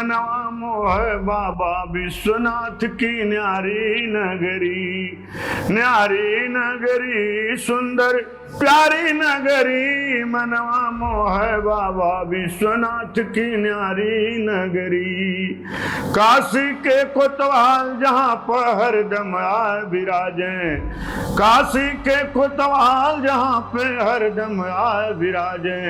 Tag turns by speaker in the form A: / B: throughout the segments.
A: मनवा मोह बाबा विश्वनाथ की न्यारी नगरी सुंदर प्यारी नगरी। मनवा मोह बाबा विश्वनाथ की न्यारी नगरी। काशी के कोतवाल जहाँ पर हरदम आए विराजे, काशी के कोतवाल जहाँ पे हरदम आए विराजे।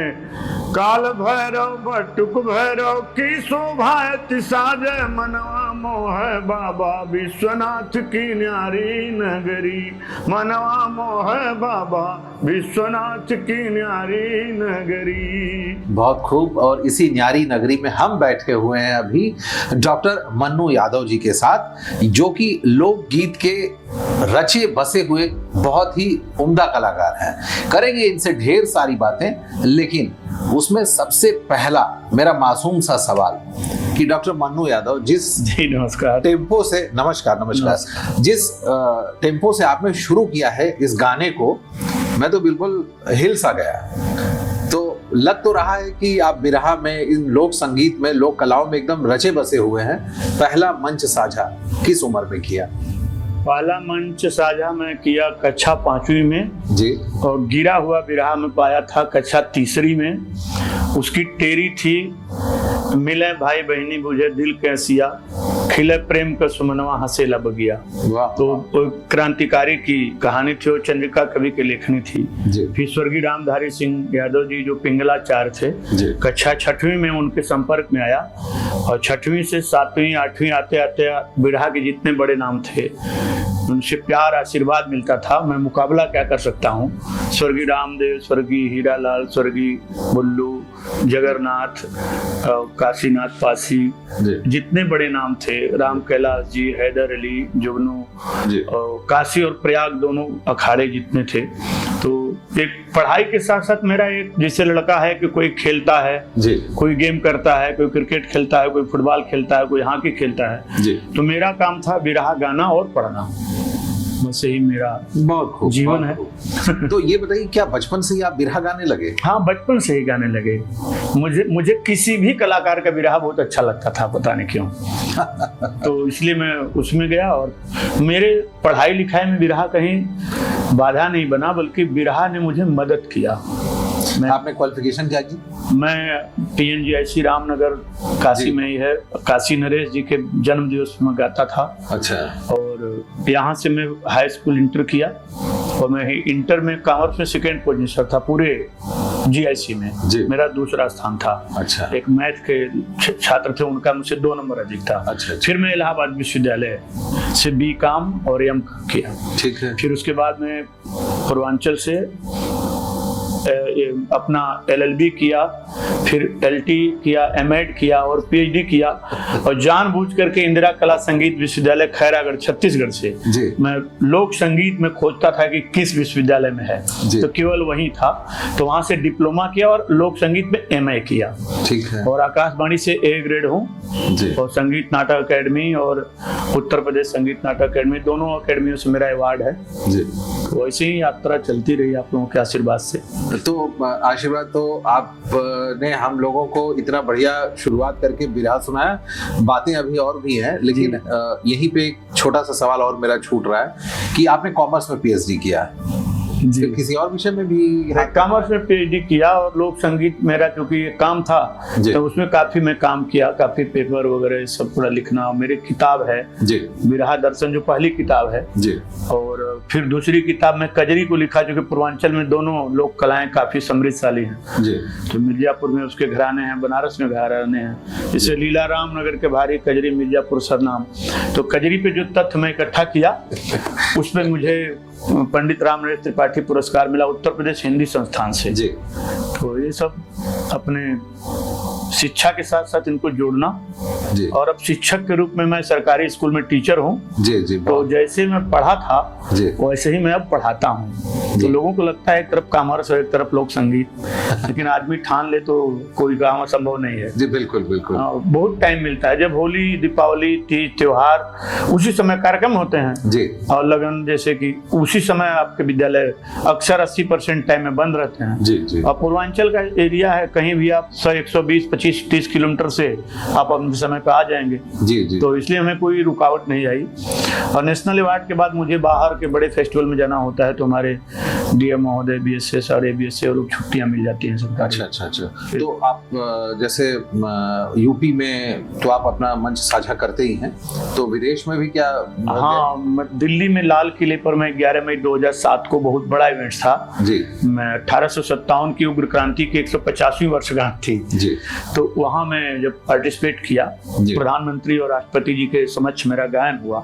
A: काल भैरव बटुक भैरव की शोभा तिसाजे। मनवा मोह बाबा विश्वनाथ की न्यारी नगरी। मनवा मोह बाबा विश्वनाथ की न्यारी नगरी।
B: बहुत खूब। और इसी न्यारी नगरी में हम बैठे हुए हैं अभी डॉक्टर मन्नू यादव जी के साथ, जो कि लोकगीत के रचे बसे हुए बहुत ही उम्दा कलाकार हैं। करेंगे इनसे ढेर सारी बातें, लेकिन उसमें सबसे पहला मेरा मासूम सा सवाल कि डॉक्टर मन्नू यादव जिस
A: नमस्कार
B: टेम्पो से नमस्कार जिस टेम्पो से आपने शुरू किया है इस गाने को, मैं तो बिल्कुल हिल सा गया। तो लग तो रहा है कि आप बिरहा में, इन लोक संगीत में, लोक कलाओं में एकदम रचे बसे हुए हैं। पहला मंच साझा किस उम्र में किया?
A: पहला मंच साझा मैं किया कक्षा 5वीं में
B: जी,
A: और गिरा हुआ बिरहा में पाया था कक्षा 3री में। उसकी टेरी थी, मिले भाई बहनी बुझे दिल कैसिया, खिले प्रेम का सुमनवा हंसे बगिया। तो क्रांतिकारी की कहानी थी, वो चंद्रिका कवि की लेखनी थी। फिर स्वर्गीय रामधारी सिंह यादव जी जो पिंगलाचार्य थे, कक्षा 6वीं में उनके संपर्क में आया, और 6वीं से 7वीं 8वीं आते आते बिरहा के जितने बड़े नाम थे उनसे प्यार आशीर्वाद मिलता था। मैं मुकाबला क्या कर सकता हूँ। स्वर्गीय रामदेव, स्वर्गीय हीरालाल, स्वर्गीय बुल्लू, जगन्नाथ, काशीनाथ पासी, जितने बड़े नाम थे, राम कैलाश जी, हैदर अली, जुगनू, काशी और प्रयाग दोनों अखाड़े जितने थे। तो एक पढ़ाई के साथ साथ मेरा एक जैसे लड़का है कि कोई खेलता है, कोई गेम करता है, कोई क्रिकेट खेलता है, कोई फुटबॉल खेलता है, कोई हॉकी खेलता है, तो मेरा काम था बिरहा गाना और पढ़ना। बस यही मेरा
B: बहुत
A: जीवन है।
B: तो ये बताइए, क्या बचपन से ही आप बिरहा गाने लगे?
A: हाँ, बचपन से ही गाने लगे। मुझे किसी भी कलाकार का बिरहा बहुत अच्छा लगता था, पता नहीं क्यों। तो इसलिए मैं उसमें गया, और मेरे पढ़ाई लिखाई में बिरहा कहीं बाधा नहीं बना, बल्कि बिरहा ने मुझे मदद किया।
B: आपने क्वालिफिकेशन क्या की?
A: मैं TNGIC रामनगर काशी में ही है, काशी नरेश जी के जन्म दिवस में गाता था।
B: अच्छा।
A: और यहाँ से मैं हाई स्कूल इंटर किया, और मैं इंटर में कॉमर्स में 2nd पोजीशन था पूरे GIC में, मेरा दूसरा स्थान था।
B: अच्छा।
A: एक मैथ के छात्र थे, उनका मुझसे 2 नंबर अधिक था।
B: अच्छा।
A: फिर मैं इलाहाबाद विश्वविद्यालय से BCom और M किया। ठीक है। फिर उसके बाद में पूर्वांचल से अपना LLB किया, फिर LT किया, M.Ed किया और PhD किया। और जानबूझ करके इंदिरा कला संगीत विश्वविद्यालय खैरागढ़ छत्तीसगढ़ से मैं लोक संगीत में खोजता था कि किस विश्वविद्यालय में है, तो केवल वही था। तो वहां से डिप्लोमा किया और लोक संगीत में MA किया। ठीक है। और आकाशवाणी से A ग्रेड हूँ, और संगीत नाटक अकेडमी और उत्तर प्रदेश संगीत नाटक अकेडमी, दोनों अकेडमियों से मेरा अवार्ड है। तो वैसे ही यात्रा चलती रही आप लोगों के आशीर्वाद से।
B: तो आशीर्वाद तो आपने हम लोगों को इतना बढ़िया शुरुआत करके बिरहा सुनाया। बातें अभी और भी हैं, लेकिन यहीं पे एक छोटा सा सवाल और मेरा छूट रहा है कि आपने कॉमर्स में PhD किया है, किसी और विषय में भी?
A: कॉमर्स में PhD किया, और लोक संगीत मेरा क्योंकि ये काम था, तो उसमें काफी मैं काम किया, काफी पेपर वगैरह सब पूरा लिखना। मेरी किताब है बिरहा दर्शन, जो पहली किताब है, और फिर दूसरी किताब में कजरी को लिखा, जो कि पूर्वांचल में दोनों लोक कलाएं काफी समृद्धशाली हैं। तो मिर्जापुर में उसके घराने हैं, बनारस में घराने हैं, जैसे लीला रामनगर के भारी कजरी, मिर्जापुर सरनाम। तो कजरी पे जो तथ्य मैं इकट्ठा किया, उसमें मुझे पंडित रामनरेश त्रिपाठी पुरस्कार मिला उत्तर प्रदेश हिंदी संस्थान से। तो ये सब अपने शिक्षा के साथ साथ इनको जोड़ना। और अब शिक्षक के रूप में मैं सरकारी स्कूल में टीचर हूँ। तो जैसे मैं पढ़ा था वैसे ही मैं अब पढ़ाता हूँ। तो लोगों को लगता है एक तरफ कॉमर्स और एक तरफ लोक संगीत, लेकिन आदमी ठान ले तो कोई काम संभव नहीं है।
B: जी बिल्कुल बिल्कुल।
A: बहुत टाइम मिलता है, जब होली, दीपावली, तीज, त्योहार, उसी समय कार्यक्रम होते हैं। और लगन जैसे कि उसी समय आपके विद्यालय अक्सर 80% टाइम में बंद रहते हैं। और पूर्वांचल का एरिया है, कहीं भी आप 100, 120, 25, 30 किलोमीटर से आप अपने समय पे आ जाएंगे।
B: जी जी।
A: तो इसलिए हमें कोई रुकावट नहीं आई। और नेशनल अवार्ड के बाद मुझे बाहर के बड़े फेस्टिवल में जाना होता है, तो हमारे डीएम महोदय, BSS और ABS से लोग छुट्टियां मिल जाती हैं सरकार।
B: अच्छा। तो आप जैसे यूपी में तो आप अपना मंच साझा करते ही हैं, तो विदेश में भी क्या?
A: हाँ, दिल्ली में लाल किले पर मैं 11 मई 2007 को बहुत बड़ा इवेंट था
B: जी।
A: मैं 1857 की उग्र क्रांति की 150वीं वर्षगांठ थी
B: जी।
A: तो वहां मैं जब पार्टिसिपेट किया, प्रधानमंत्री और राष्ट्रपति जी के समक्ष मेरा गायन हुआ,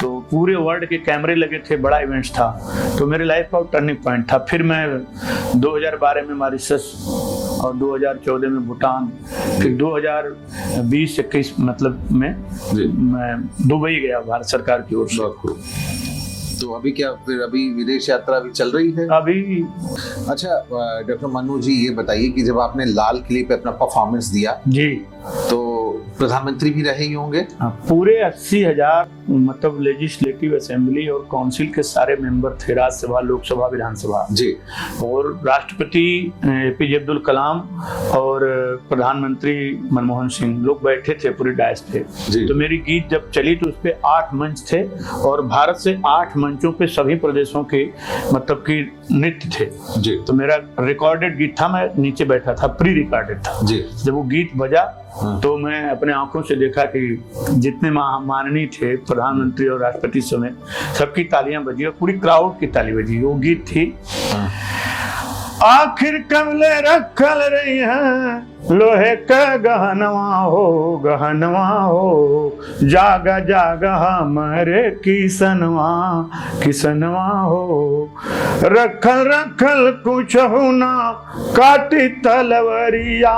A: तो पूरे वर्ल्ड के कैमरे लगे थे, बड़ा इवेंट था। तो मेरे लाइफ का टर्निंग पॉइंट था। फिर मैं 2012 में मॉरिशस और 2014 में भूटान, फिर 2020-21 मतलब में मैं दुबई गया भारत सरकार की ओर से।
B: तो अभी क्या फिर अभी विदेश यात्रा भी चल रही है
A: अभी?
B: अच्छा डॉक्टर मन्नू जी, ये बताइए कि जब आपने लाल किले पे अपना परफॉर्मेंस दिया
A: जी, तो
B: प्रधानमंत्री भी रहे ही होंगे?
A: पूरे 80,000 मतलब लेजिस्लेटिव असेंबली और काउंसिल के सारे मेंबर थे, राज्यसभा, लोकसभा, विधानसभा
B: जी।
A: और राष्ट्रपति APJ अब्दुल कलाम और प्रधानमंत्री मनमोहन सिंह लोग बैठे थे पूरे डायस पे। तो मेरी गीत जब चली तो उस पे 8 मंच थे और भारत से 8 मंचों पे सभी प्रदेशों के मतलब कि नृत्य थे
B: जी।
A: तो मेरा रिकॉर्डेड गीत था, मैं नीचे बैठा था, प्री रिकॉर्डेड था
B: जी।
A: जब वो गीत बजा तो मैं अपने आंखों से देखा कि जितने माननीय थे प्रधानमंत्री और राष्ट्रपति समेत सबकी तालियां बजी और पूरी क्राउड की ताली बजी। वो गीत थी आखिर कमले रखल रही है लोहे का गहनवा हो जागा जागा हमारे किसनवा हो रखल कुछ हो ना काटी तलवरिया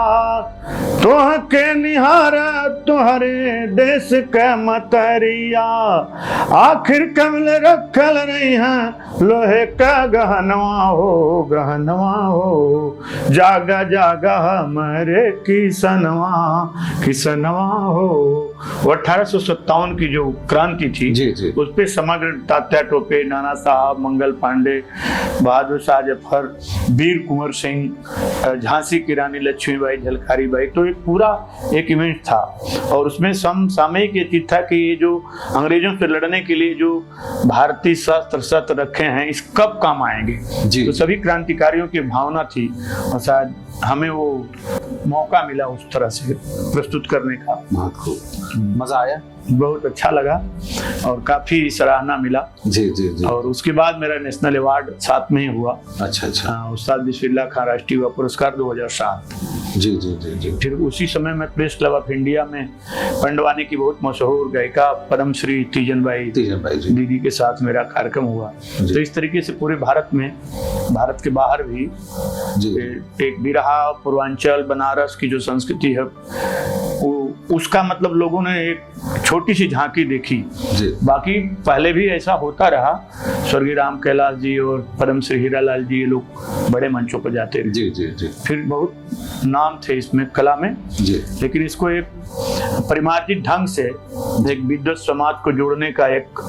A: तोह के निहारा तुहरे देश के मतरिया आखिर कमल रखल रही है लोहे का गहनवा हो जागा जागा हमारे किसनवा हो। वो 1857 की जो क्रांति थी
B: जी जी।
A: उस पे समग्र तात्या टोपे, नाना साहब, मंगल पांडे, बहादुर शाह जफर, वीर कुंवर सिंह, झांसी की रानी लक्ष्मीबाई, झलकारी बाई, तो एक पूरा एक इवेंट था और उसमें समसामयिक ये चीज था कि ये जो अंग्रेजों से लड़ने के लिए जो भारतीय शस्त्र रखे हैं इस कब काम आएंगे जी। तो सभी क्रांतिकारियों की भावना थी और शायद हमें वो मौका मिला उस तरह से प्रस्तुत करने का।
B: बहुत खूब, मजा आया,
A: बहुत अच्छा लगा और काफी सराहना मिला
B: जी जी जी।
A: और उसके बाद मेरा नेशनल अवार्ड साथ में ही हुआ।
B: अच्छा।
A: उस्ताद बिस्मिल्लाह खां राष्ट्रीय युवा पुरस्कार 2007
B: जी जी जी जी।
A: फिर उसी समय में प्रेस क्लब ऑफ इंडिया में पंडवानी की बहुत मशहूर गायिका पद्म श्री तीजन बाई दीदी के साथ मेरा कार्यक्रम हुआ। तो इस तरीके से पूरे भारत में, भारत के बाहर भी एक बिरहा, पूर्वांचल, बनारस की जो संस्कृति है उसका मतलब लोगों ने एक छोटी सी झांकी देखी। बाकी पहले भी ऐसा होता रहा, स्वर्गीय राम कैलाश जी और पद्म श्री हीरालाल जी, ये लोग बड़े मंचों पर जाते रहे
B: जी जी जी।
A: फिर बहुत नाम थे इसमें कला में जी। लेकिन इसको एक परिमार्जित ढंग से एक विद्वत समाज को जोड़ने का एक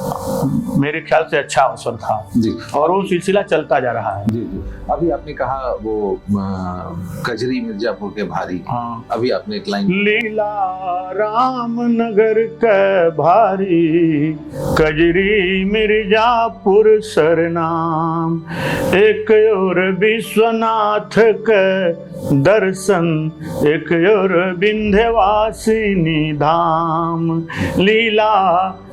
A: मेरे ख्याल से अच्छा अवसर था
B: जी। और
A: वो सिलसिला चलता जा रहा है
B: जी जी। अभी आपने कहा वो कजरी मिर्जापुर के भारी,
A: हाँ।
B: अभी आपने एक लाइन
A: लीला रामनगर के भारी कजरी मिर्जापुर सरनाम एक और विश्वनाथ के दर्शन एक और विंध्यवासिनी धाम लीला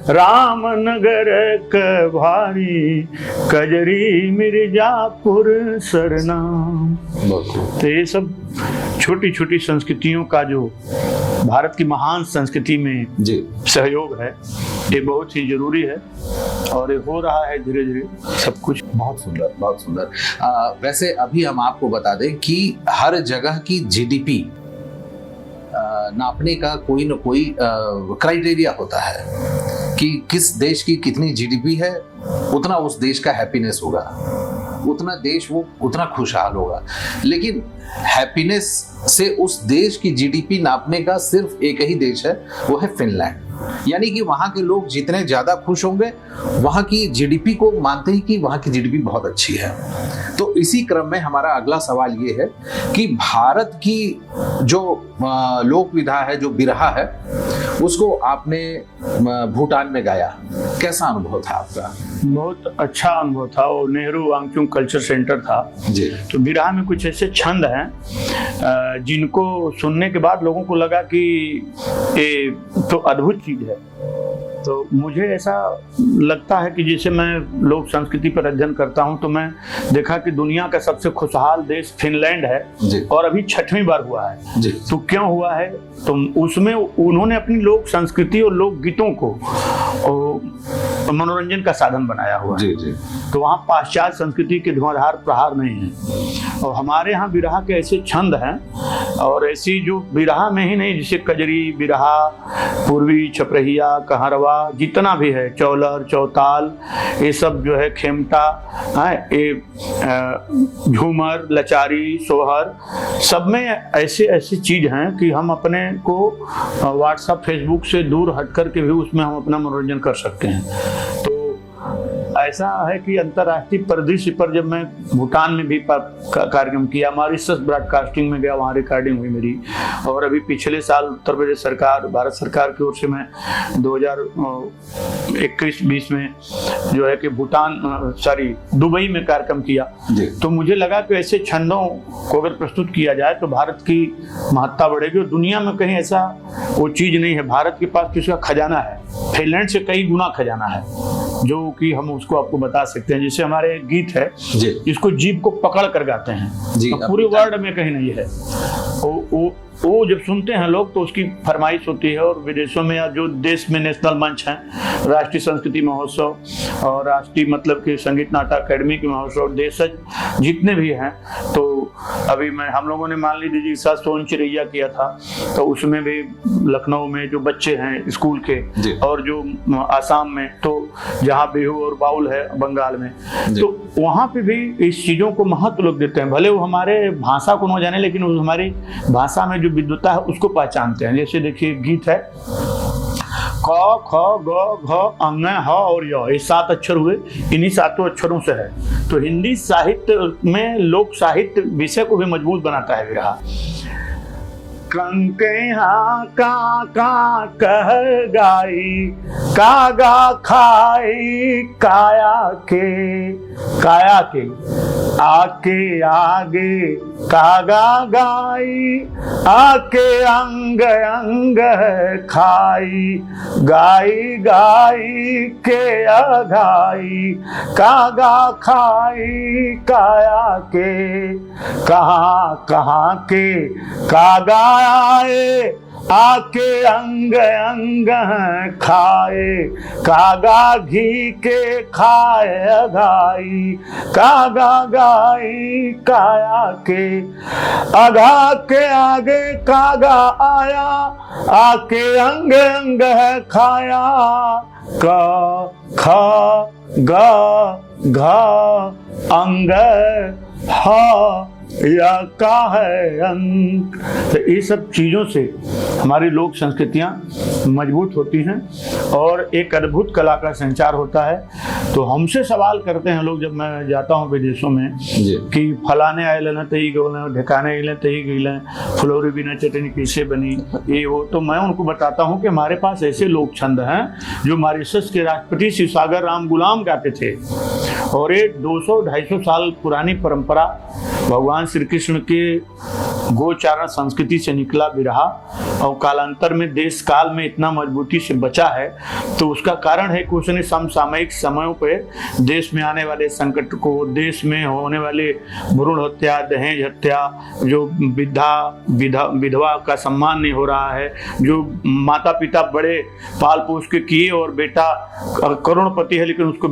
A: रामनगर के भारी कजरी मिर्जापुर सरनाम। तो ये सब छोटी छोटी संस्कृतियों का जो भारत की महान संस्कृति में जी सहयोग है, ये बहुत ही जरूरी है और ये हो रहा है धीरे धीरे सब कुछ।
B: बहुत सुंदर, बहुत सुंदर। वैसे अभी हम आपको बता दें कि हर जगह की जीडीपी नापने का कोई न कोई क्राइटेरिया होता है कि किस देश की कितनी जीडीपी है, उतना उस देश का हैप्पीनेस होगा, उतना देश वो उतना खुशहाल होगा। लेकिन हैप्पीनेस से उस देश की जीडीपी नापने का सिर्फ एक ही देश है, वो है फिनलैंड। यानी कि वहाँ के लोग जितने ज़्यादा खुश होंगे, वहाँ की जीडीपी को मानते ही कि वहाँ की जीडीपी बहुत अच्छी है। तो इसी क्रम में हमारा अगला सवाल ये है कि भारत की जो लोक विधा है, जो बिरहा है, उसको आपने भूटान में गाया, कैसा अनुभव था आपका?
A: बहुत अच्छा अनुभव था। वो नेहरू वांगचुक कल्चर सेंटर था
B: जी।
A: तो बिरहा में कुछ ऐसे छंद हैं जिनको सुनने के बाद लोगों को लगा कि ये तो अद्भुत चीज है। तो मुझे ऐसा लगता है कि जैसे मैं लोक संस्कृति पर अध्ययन करता हूं तो मैं देखा कि दुनिया का सबसे खुशहाल देश फिनलैंड है
B: जी।
A: और अभी 6वीं बार हुआ है
B: जी।
A: तो क्यों हुआ है? तो उसमें उन्होंने अपनी लोक संस्कृति और लोक गीतों को मनोरंजन का साधन बनाया हुआ है।
B: जी जी।
A: तो वहाँ पाश्चात्य संस्कृति के धुआंधार प्रहार नहीं है। और हमारे यहाँ बिरहा के ऐसे छंद हैं और ऐसी जो बिरहा में ही नहीं, जैसे कजरी, बिरहा, पूर्वी, छपरहिया, कहरवा, जितना भी है, चौलर, चौताल, ये सब जो है, खेमटा है, ये झूमर, लचारी, सोहर, सब में ऐसे ऐसी चीज हैं कि हम अपने को व्हाट्सएप, फेसबुक से दूर हट करके भी उसमें हम अपना मनोरंजन कर सकते हैं। तो ऐसा है कि अंतर्राष्ट्रीय परिदृश्य पर जब मैं भूटान में भी कार्यक्रम किया, मॉरिशस ब्रॉडकास्टिंग में गया, वहाँ रिकॉर्डिंग हुई मेरी। और अभी पिछले साल उत्तर प्रदेश सरकार, भारत सरकार की ओर से मैं 2021-20 में जो है कि दुबई में कार्यक्रम किया। तो मुझे लगा कि ऐसे छंदों को अगर प्रस्तुत किया जाए तो भारत की महत्ता बढ़ेगी और दुनिया में कहीं ऐसा वो चीज नहीं है। भारत के पास किसी का खजाना है, फिनलैंड से कई गुना खजाना है, जो कि हम उसको आपको बता सकते हैं। जैसे हमारे गीत है जिसको जीभ को पकड़ कर गाते हैं, तो पूरे वर्ल्ड में कहीं नहीं है। वो जब सुनते हैं लोग तो उसकी फरमाइश होती है। और विदेशों में या जो देश में नेशनल मंच हैं, राष्ट्रीय संस्कृति महोत्सव और राष्ट्रीय मतलब कि संगीत नाटक अकेडमी के महोत्सव, देशज जितने भी हैं, तो अभी हम लोगों ने मान लीजिए इस साल सोन चिरैया किया था, तो उसमें भी लखनऊ में जो बच्चे हैं स्कूल के, और जो आसाम में, तो जहाँ बिहू और बाउल है बंगाल में, तो वहाँ पे भी इस चीजों को महत्व लोग देते हैं। भले वो हमारे भाषा को न जाने, लेकिन वो हमारी भाषा में जो विद्वता है उसको पहचानते हैं। जैसे देखिए गीत है क, ख, ग, घ, अंग, ह और य, ये 7 अक्षर हुए, इन्हीं 7 अक्षरों से है। तो हिंदी साहित्य में लोक साहित्य विषय को भी मजबूत बनाता है बिरहा। कंके का कह गाई, कागा खाई काया के आके आगे, कागा गाई आके अंग अंग खाई, गाई गाई के अघाई, कागा खाई काया के, कहाँ के कागा आए आके अंग अंग खाए, कागा घी के खाए घाई, कागा गाई काया के, अघा के आगे कागा आया आके अंग अंग खाया, क ख ग घ अंग ह या का है अंक। तो ये सब चीज़ों से हमारी लोक संस्कृतियाँ मजबूत होती हैं और एक अद्भुत कला का संचार होता है। तो हमसे सवाल करते हैं लोग जब मैं जाता हूँ विदेशों में कि फलाने आए लेना तही गौलें, ढकाने आए तही गईलें, फुलौरी बिना चटनी कैसे बनी, ये वो। तो मैं उनको बताता हूँ कि हमारे पास ऐसे लोक छंद हैं जो मॉरिशस के राष्ट्रपति शिवसागर राम गुलाम गाते थे। और ये 200-250 साल पुरानी परंपरा भगवान श्री कृष्ण के गोचारण संस्कृति से निकला बिरहा और कालांतर में देश काल में इतना मजबूती से बचा है। तो उसका कारण है कि उसने समसामयिक समयों पे देश में आने वाले संकट को, देश में होने वाले भ्रूण हत्या, दहेज हत्या, जो विधवा का सम्मान नहीं हो रहा है, जो माता पिता बड़े पाल पोस के किए और बेटा करोड़पति है लेकिन उसको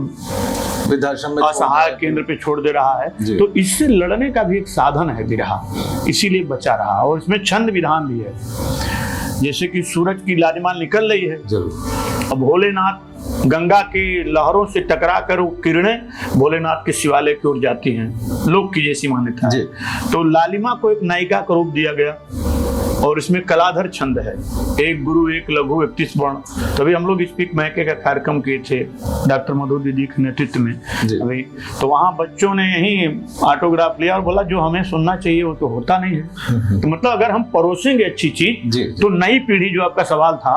A: असहाय केंद्र पे छोड़ दे रहा है, तो इससे लड़ने का भी एक साधन है बिरहा, इसीलिए बचा रहा। और इसमें छंद विधान भी है, जैसे कि सूरज की लालिमा निकल रही है, अब भोलेनाथ गंगा की लहरों से टकरा कर वो किरणें भोलेनाथ के शिवालय की ओर जाती हैं, लोक की जैसी मान्यता है। तो लालिमा को एक नायिका का रूप दिया गया और इसमें कलाधर छंद है, एक गुरु एक लघु 31 वर्ण। तभी हम लोग स्पीक मैके का कार्यक्रम किए थे डॉक्टर मधु दीदी के नेतृत्व में अभी, तो वहाँ बच्चों ने यही ऑटोग्राफ लिया और बोला जो हमें सुनना चाहिए वो तो होता नहीं है। तो मतलब अगर हम परोसेंगे अच्छी चीज तो नई पीढ़ी, जो आपका सवाल था,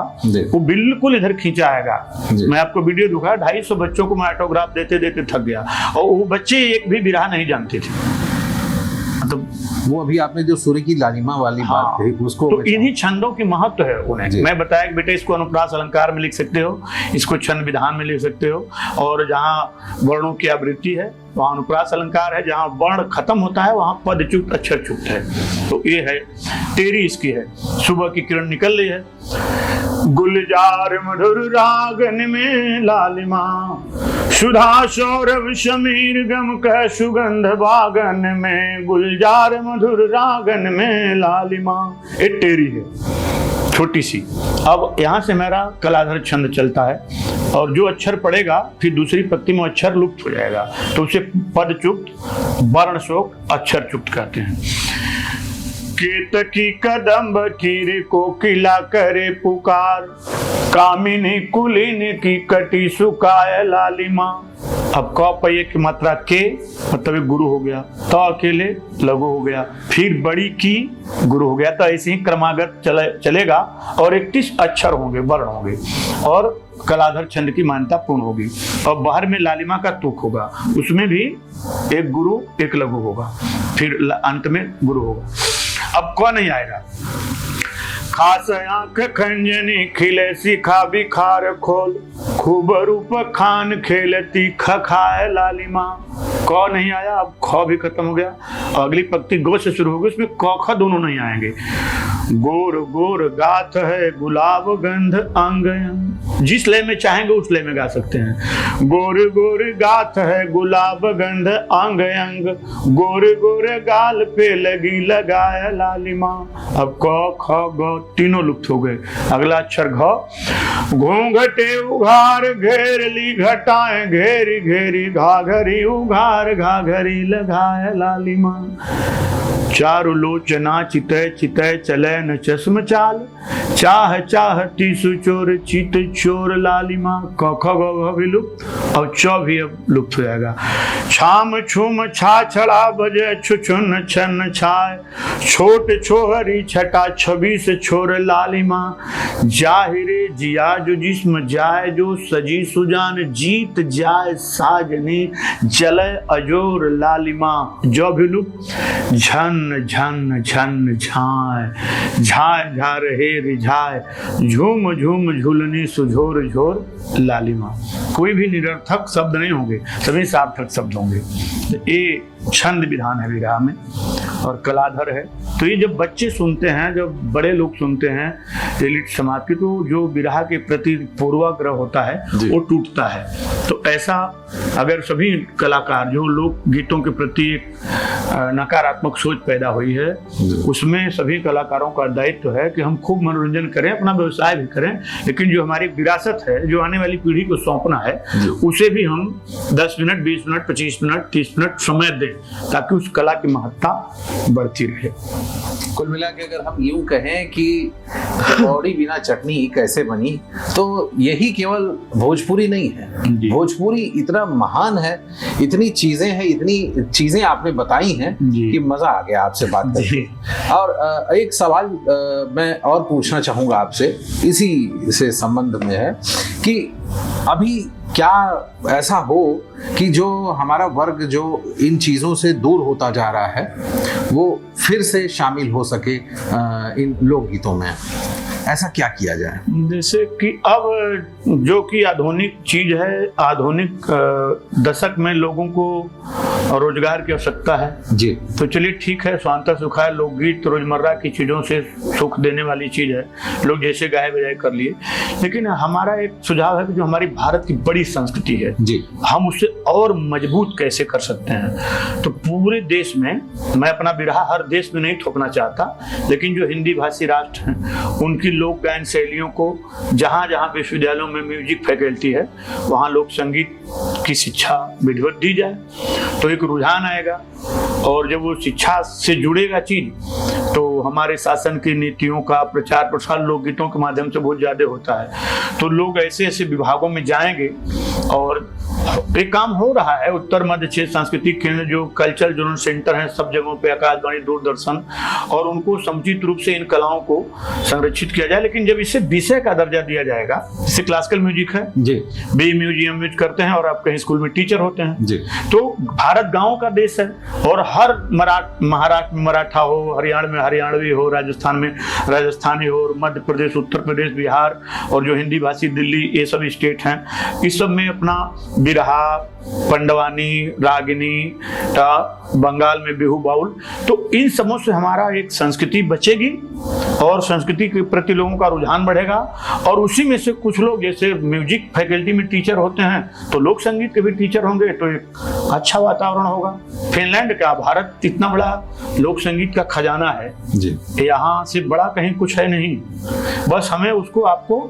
A: वो बिल्कुल इधर खींचा आएगा। मैं आपको वीडियो दिखाया, 250 बच्चों को मैं ऑटोग्राफ देते देते थक गया, और वो बच्चे एक भी बिरहा नहीं जानते थे। तो
B: वो अभी आपने जो सूर्य की लालिमा वाली बात कही, उसको
A: तो इन्हीं छंदों की महत्व है उन्हें। मैं बताया कि बेटे इसको अनुप्रास अलंकार में लिख सकते हो, इसको छंद विधान में लिख सकते हो, और जहाँ वर्णों की आवृत्ति है वहाँ अनुप्रास अलंकार है, जहाँ वर्ण खत्म होता है वहाँ पद चुक्त अक्षर चुक्त है। तो ये है तेरी इसकी है। सुबह की किरण निकल रही है, गुलजार मधुर रागन में लालिमा, सुधा सौरभ समीर गम कह सुगंध बागन में, गुलजार मधुर रागन में लालिमा। ये तेरी है छोटी सी। अब यहाँ से मेरा कलाधर छंद चलता है, और जो अक्षर पड़ेगा फिर दूसरी पंक्ति में अक्षर लुप्त हो जाएगा, तो उसे पद चुक्त, वर्ण शोक, अक्षर चुक्त कहते हैं। केतकी कदम्ब कीर कोकिला करे पुकार, कामिनी कुलीन की कटी सुकाय लालिमा। अब क पये की मात्रा के मतलब गुरु हो गया, तो अकेले लघु हो गया, फिर बड़ी की गुरु हो गया। तो ऐसे ही क्रमागत चलेगा, और 31 अक्षर होंगे, वर्ण होंगे, और कलाधर छंद की मान्यता पूर्ण होगी। और बाहर में लालिमा का तुक होगा, उसमें भी एक गुरु एक लघु होगा, फिर अंत में गुरु होगा। अब कौन नहीं आएगा? खास आंख खंजनी खिले सिखा बिखार खोल, खूब रूप खान खेलती खखाए लालिमा। क नहीं आया, अब ख भी खत्म हो गया, अगली पंक्ति गो से शुरू होगी, उसमें क ख दोनों नहीं आएंगे। गोर गोर गाथ है गुलाब गंध अंग, जिस लय में चाहेंगे उस लय में गा सकते हैं। गोर गोर गाथ है गुलाब गंध अंग अंग, गोर गोर गाल पे लगी लगाए लालिमा। अब क ख ग तीनों लुप्त हो गए। अगला अक्षर घ, घूंघटे उघार घेर ली घटाएं घेरी घेरी, घाघरी उघार घाघरी लगाए लालिमा। चारु लोचना चितय चितय चले न चश्म चाल, चाह चाहती सुचोर चित चोर लालिमा। क ख ग भी लुप्त, और च भी अब लुप्त हो जाएगा। छाम छुम छा छड़ा बजे छुछुन छन छाय, छोट छोहरी छटा छवि से छोर लालिमा। जाहिरे जिया जो जिस्म जाए जो सजी सुजान, जीत जाए साजनी जले अजोर लालिमा। जो भी लुप्त। झन झन झन झाय, झाय झा रहे रिझाय, झूम झूम झूलनी सुझोर झोर लालिमा। कोई भी निरर्थक शब्द नहीं होंगे, सभी सार्थक शब्द होंगे। ये छंद विधान है विरहा में, और कलाधर है। तो ये जब बच्चे सुनते हैं, जब बड़े लोग सुनते हैं एलिट समाज के, तो जो विरहा के प्रति पूर्वाग्रह होता है वो टूटता है। तो ऐसा अगर सभी कलाकार जो लोक गीतों के प्रति एक नकारात्मक सोच पैदा हुई है, उसमें सभी कलाकारों का दायित्व है कि हम खूब मनोरंजन करें, अपना व्यवसाय भी करें, लेकिन जो हमारी विरासत है, जो आने वाली पीढ़ी को सौंपना है, उसे भी हम 10 मिनट 20 मिनट 25 मिनट 30 मिनट समय दें, ताकि उस कला की महत्ता बढ़ती रहे।
B: कुल मिला के अगर हम यूं कहें कि कौड़ी बिना चटनी कैसे बनी, तो यही केवल भोजपुरी नहीं है। भोजपुरी इतना महान है, इतनी चीजें हैं, इतनी चीजें आपने बताई हैं कि मजा आ गया आपसे बात करके। और एक सवाल मैं और पूछना चाहूंगा आपसे, इसी से संबंध में है कि अभी क्या ऐसा हो कि जो हमारा वर्ग जो इन चीज़ों से दूर होता जा रहा है, वो फिर से शामिल हो सके इन लोकगीतों में, ऐसा क्या किया जाए?
A: जैसे कि अब जो कि आधुनिक चीज है, आधुनिक दशक में लोगों को रोजगार की आवश्यकता है
B: जी,
A: तो चलिए ठीक है, स्वांतः सुखाय लोकगीत रोजमर्रा की चीजों से सुख देने वाली चीज है, लोग जैसे गाए बजाए कर लिए। लेकिन हमारा एक सुझाव है कि जो हमारी भारत की बड़ी संस्कृति है
B: जी,
A: हम उसे और मजबूत कैसे कर सकते हैं। तो पूरे देश में, मैं अपना बिरहा हर देश में नहीं थोपना चाहता, लेकिन जो हिंदी भाषी राष्ट्र हैं उनकी लोक गायन शैलियों को जहाँ जहाँ विश्वविद्यालयों में म्यूजिक फैकल्टी है वहाँ लोक संगीत की शिक्षा विधिवत दी जाए, तो एक रुझान आएगा। और जब वो शिक्षा से जुड़ेगा चीज, तो हमारे शासन की नीतियों का प्रचार प्रसार लोकगीतों के माध्यम से बहुत ज्यादा होता है। तो लोग ऐसे ऐसे विभागों में जाएंगे और एक काम हो रहा है। उत्तर मध्य क्षेत्र सांस्कृतिक केंद्र जो कल्चरल जोनल सेंटर हैं सब जगहों पे, आकाशवाणी, दूरदर्शन, और उनको समुचित रूप से इन कलाओं को संरक्षित किया जाए। लेकिन जब इसे विषय का दर्जा दिया जाएगा, जैसे क्लासिकल म्यूजिक है
B: जी,
A: बी म्यूजियम में करते हैं और आप कहीं स्कूल में टीचर होते हैं
B: जी,
A: तो भारत गांव का देश है और हर महाराष्ट्र में मराठा हो, हरियाणा में हरियाणवी हो, राजस्थान में राजस्थानी हो, और मध्य प्रदेश, उत्तर प्रदेश, बिहार और जो हिंदी भाषी दिल्ली, ये सब स्टेट हैं, इस सब में अपना बिरहा, पंडवानी, रागिनी, बंगाल में बिहू, बाउल, तो इन सबों से हमारा एक संस्कृति बचेगी और संस्कृति के प्रति लोगों का रुझान बढ़ेगा। और उसी में से कुछ लोग जैसे म्यूजिक फैकल्टी में टीचर होते हैं तो लोक संगीत के भी टीचर होंगे, तो एक अच्छा वातावरण होगा। फिनलैंड का, भारत इतना बड़ा लोक संगीत का खजाना है
B: जी,
A: यहाँ से बड़ा कहीं कुछ है नहीं। बस हमें उसको आपको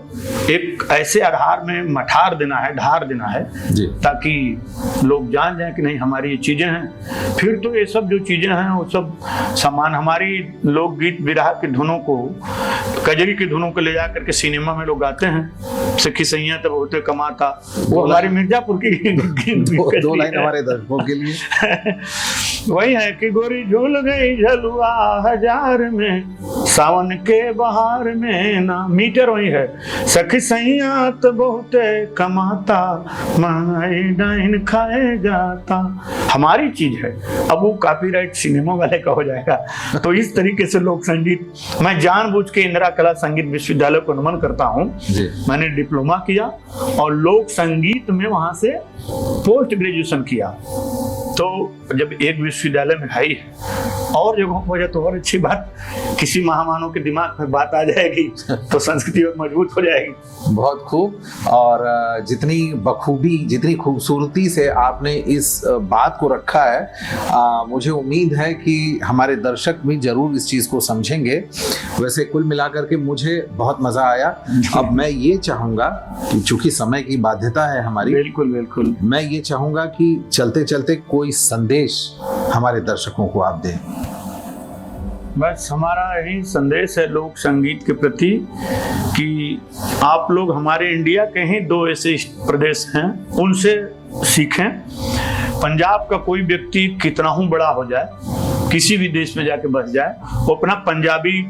A: एक ऐसे आधार में मठार देना है, ढार देना है
B: जी,
A: ताकि लोग जान जाएं कि नहीं हमारी ये चीजें हैं। फिर तो ये सब जो चीजें हैं वो सब समान, हमारी लोकगीत विरहा की धुनों को, कजरी की धुनों को ले जा करके सिनेमा में लोग गाते हैं। सखी सैया तब होते कमाता, वो हमारी मिर्जापुर की
B: दो लाइन हमारे दर्शकों के लिए
A: वही है कि गोरी झूल गई झलुआ हजार में, सावन के बहार में ना, मीटर वही है। सखी सैया तो बहुत कमाता, माई डाइन खाए जाता, हमारी चीज है। अब वो कॉपीराइट सिनेमा वाले का हो जाएगा। तो इस तरीके से लोक संगीत, मैं जानबूझ के इंदिरा कला संगीत विश्वविद्यालय को नमन करता हूँ। मैंने डिप्लोमा किया और लोक संगीत में वहां से पोस्ट ग्रेजुएशन किया। तो जब एक विश्वविद्यालय में है और जगहों पर हो तो और अच्छी बात, किसी महामानव के दिमाग में बात आ जाएगी तो संस्कृति और मजबूत हो जाएगी।
B: बहुत खूब। और जितनी बखूबी, जितनी खूबसूरती से आपने इस बात को रखा है, मुझे उम्मीद है कि हमारे दर्शक भी जरूर इस चीज को समझेंगे। वैसे कुल मिलाकर के मुझे बहुत मजा आया। अब मैं ये चाहूंगा कि चूंकि समय की बाध्यता है हमारी,
A: बिल्कुल बिल्कुल,
B: मैं ये चाहूंगा कि चलते चलते कोई संदेश हमारे दर्शकों को आप दें।
A: बस हमारा यही संदेश है लोक संगीत के प्रति कि आप लोग, हमारे इंडिया के ही 2 ऐसे प्रदेश हैं, उनसे सीखें। पंजाब का कोई व्यक्ति कितना ही बड़ा हो जाए, किसी भी देश में जाके बस जाए, वो अपना पंजाबी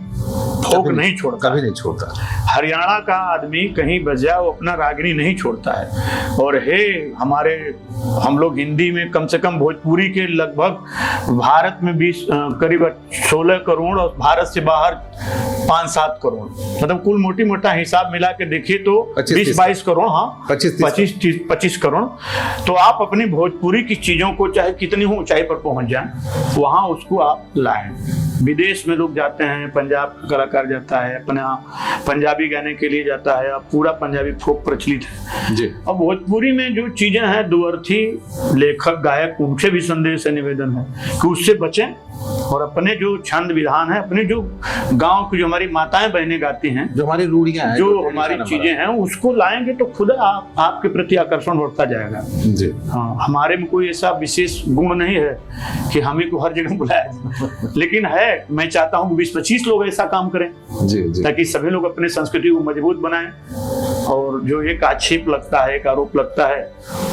A: फोक नहीं छोड़ता,
B: कभी नहीं छोड़ता।
A: हरियाणा का आदमी कहीं बस जाए वो अपना रागिनी नहीं छोड़ता है। और हम लोग हिंदी में कम से कम भोजपुरी के लगभग भारत में 20 करीब 16 करोड़ और भारत से बाहर 5-7 करोड़, मतलब कुल मोटी मोटा हिसाब मिला के देखिए तो 20-22 करोड़, हाँ 25 करोड़। तो आप अपनी भोजपुरी की चीजों को चाहे कितनी हो ऊंचाई पर पहुंच जाए, वहां उसको आप लाएं। विदेश में लोग जाते हैं, पंजाब का कलाकार जाता है, अपना पंजाबी गाने के लिए जाता है, अब पूरा पंजाबी फोक प्रचलित है जी। अब भोजपुरी में जो चीजें हैं, दुअर्थी लेखक गायक, उनसे भी संदेश है, निवेदन है कि उससे बचें और अपने जो छंद विधान है, अपने जो गांव की जो हमारी माताएं बहनें गाती हैं, जो हमारी रूढ़ियां हैं, जो हमारी चीजें हैं, उसको लाएंगे तो खुद आपके प्रति आकर्षण बढ़ता जाएगा जी। हाँ, हमारे में कोई ऐसा विशेष गुण नहीं है कि हम ही को हर जगह बुलाया जाए, लेकिन है, मैं चाहता हूँ 20-25 लोग ऐसा काम करें जी, जी। ताकि सभी लोग अपने संस्कृति को मजबूत बनाएं और जो एक आक्षेप लगता है, एक आरोप लगता है,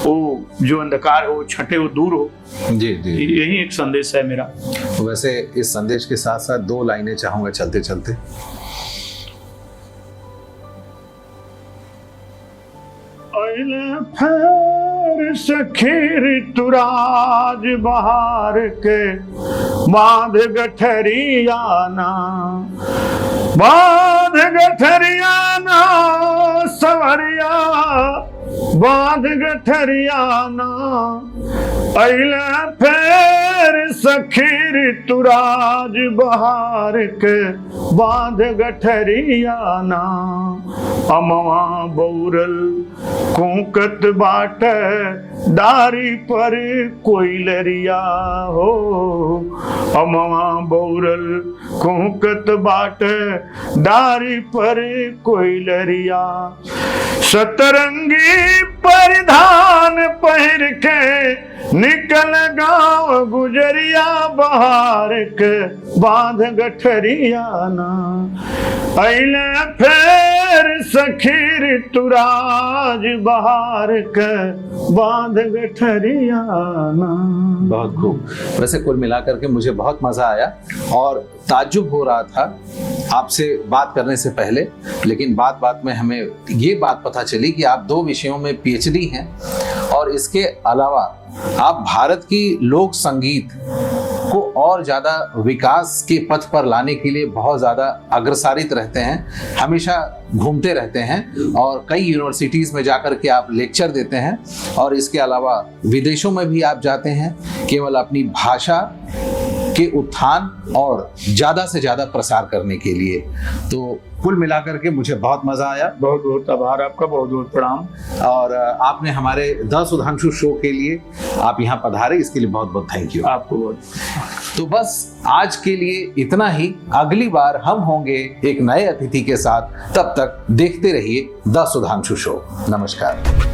A: वो जो अंधकार हो, छठे हो, दूर हो जी, जी। यही एक संदेश है मेरा।
B: वैसे इस संदेश के साथ साथ 2 लाइनें चाहूंगा चलते चलते।
A: सखीर तुराज बहार के बांध गठरियाना, बांध गठरियाना सवरिया, बांध गठरियाना, अइले फेर सखीर तुराज बहार के बांध गठरियाना, अमवा बौरल कूकत बाट डारी पर कोयलरिया हो, अमवा बौरल कूकत बाट डारी पर कोयलरिया, सतरंगी परिधान पहिर के निकल गाँव गुजरिया बहार के बांध गठरिया ना अइले फेर सखी ऋतुराज बहार के बांध गठरिया ना।
B: बहुत खूब। वैसे कुल मिलाकर के मुझे बहुत मजा आया और ताज्जुब हो रहा था आपसे बात करने से पहले, लेकिन बात बात में हमें ये बात पता चली कि आप 2 विषयों में पीएचडी हैं और इसके अलावा आप भारत की लोक संगीत को और ज़्यादा विकास के पथ पर लाने के लिए बहुत ज़्यादा अग्रसारित रहते हैं, हमेशा घूमते रहते हैं और कई यूनिवर्सिटीज़ में जाकर के आप लेक्चर देते हैं और इसके अलावा विदेशों में भी आप जाते हैं केवल अपनी भाषा के उत्थान और ज़्यादा से ज़्यादा प्रसार करने के लिए। तो कुल मिलाकर के मुझे बहुत मज़ा आया।
A: बहुत बहुत आभार आपका, बहुत बहुत प्रणाम।
B: और आपने हमारे द सुधांशु शो के लिए आप यहाँ पधारे, इसके लिए बहुत बहुत थैंक यू
A: आपको बहुत।
B: तो बस आज के लिए इतना ही। अगली बार हम होंगे एक नए अतिथि के साथ, तब तक देखते रहिए द सुधांशु शो। नमस्कार।